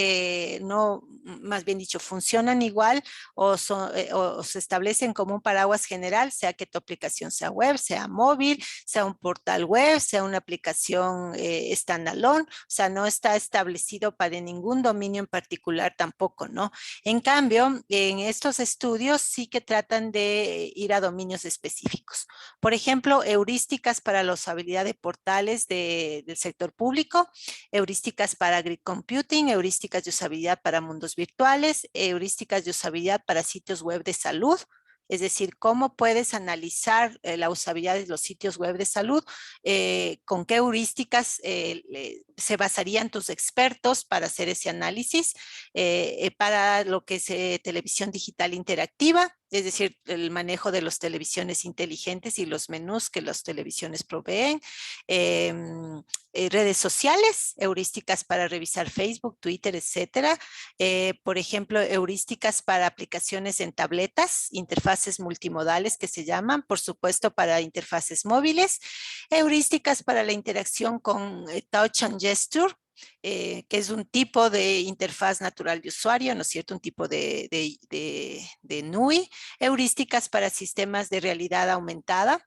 no, más bien dicho, funcionan igual o se establecen como un paraguas general, sea que tu aplicación sea web, sea móvil, sea un portal web, sea una aplicación standalone. O sea, no está establecido para ningún dominio en particular tampoco, ¿no? En cambio, en estos estudios sí que tratan de ir a dominios específicos. Por ejemplo, heurísticas para la usabilidad de portales del sector público, heurísticas para grid computing, heurísticas de usabilidad para mundos virtuales, heurísticas de usabilidad para sitios web de salud. Es decir, cómo puedes analizar la usabilidad de los sitios web de salud, con qué heurísticas se basarían tus expertos para hacer ese análisis, para lo que es televisión digital interactiva, es decir, el manejo de las televisiones inteligentes y los menús que las televisiones proveen, redes sociales, heurísticas para revisar Facebook, Twitter, etcétera. Por ejemplo, heurísticas para aplicaciones en tabletas, interfaces multimodales que se llaman, por supuesto, para interfaces móviles, heurísticas para la interacción con Touch and Gesture, que es un tipo de interfaz natural de usuario, ¿no es cierto? Un tipo de NUI, heurísticas para sistemas de realidad aumentada,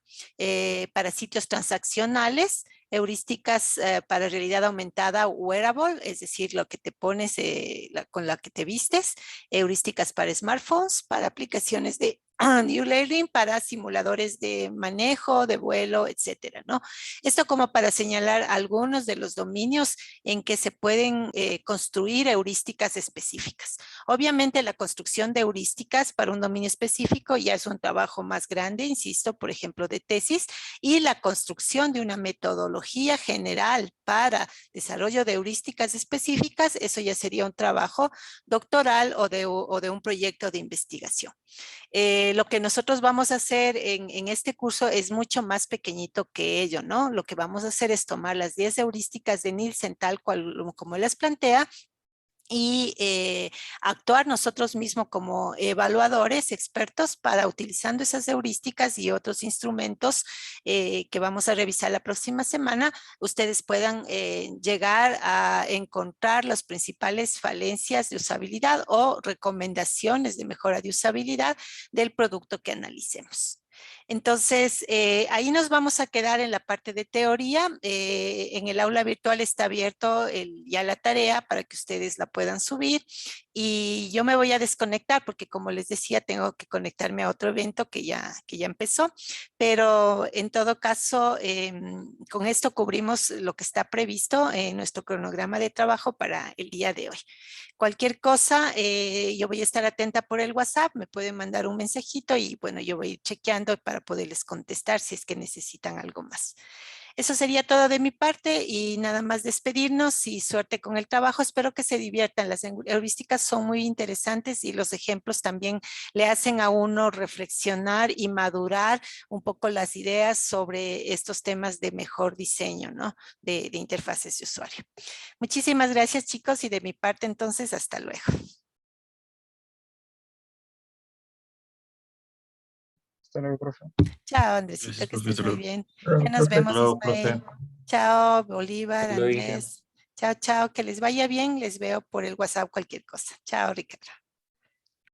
para sitios transaccionales, heurísticas para realidad aumentada wearable, es decir, lo que te pones con la que te vistes, heurísticas para smartphones, para aplicaciones de New Learning, para simuladores de manejo, de vuelo, etcétera, ¿no? Esto como para señalar algunos de los dominios en que se pueden construir heurísticas específicas. Obviamente la construcción de heurísticas para un dominio específico ya es un trabajo más grande, insisto, por ejemplo, de tesis, y la construcción de una metodología general para desarrollo de heurísticas específicas, eso ya sería un trabajo doctoral o de un proyecto de investigación. Lo que nosotros vamos a hacer en este curso es mucho más pequeñito que ello, ¿no? Lo que vamos a hacer es tomar las 10 heurísticas de Nielsen tal cual como las plantea y actuar nosotros mismos como evaluadores, expertos, para utilizando esas heurísticas y otros instrumentos que vamos a revisar la próxima semana, ustedes puedan llegar a encontrar las principales falencias de usabilidad o recomendaciones de mejora de usabilidad del producto que analicemos. Entonces, ahí nos vamos a quedar en la parte de teoría. En el aula virtual está abierto ya la tarea para que ustedes la puedan subir. Y yo me voy a desconectar porque, como les decía, tengo que conectarme a otro evento que ya empezó. Pero en todo caso, con esto cubrimos lo que está previsto en nuestro cronograma de trabajo para el día de hoy. Cualquier cosa, yo voy a estar atenta por el WhatsApp, me pueden mandar un mensajito y bueno, yo voy a ir chequeando para poderles contestar si es que necesitan algo más. Eso sería todo de mi parte y nada más despedirnos y suerte con el trabajo. Espero que se diviertan. Las heurísticas son muy interesantes y los ejemplos también le hacen a uno reflexionar y madurar un poco las ideas sobre estos temas de mejor diseño, ¿no? De interfaces de usuario. Muchísimas gracias, chicos, y de mi parte, entonces, hasta luego. Hasta luego, profe. Chao, Andresito, Gracias, que profe. estés Hasta muy luego. bien. Luego, Ya nos profe. vemos, Luego, profe. Ismael. Chao, Bolívar, Hasta luego, hija. Andrés. Chao, chao, que les vaya bien. Les veo por el WhatsApp cualquier cosa. Chao, Ricardo.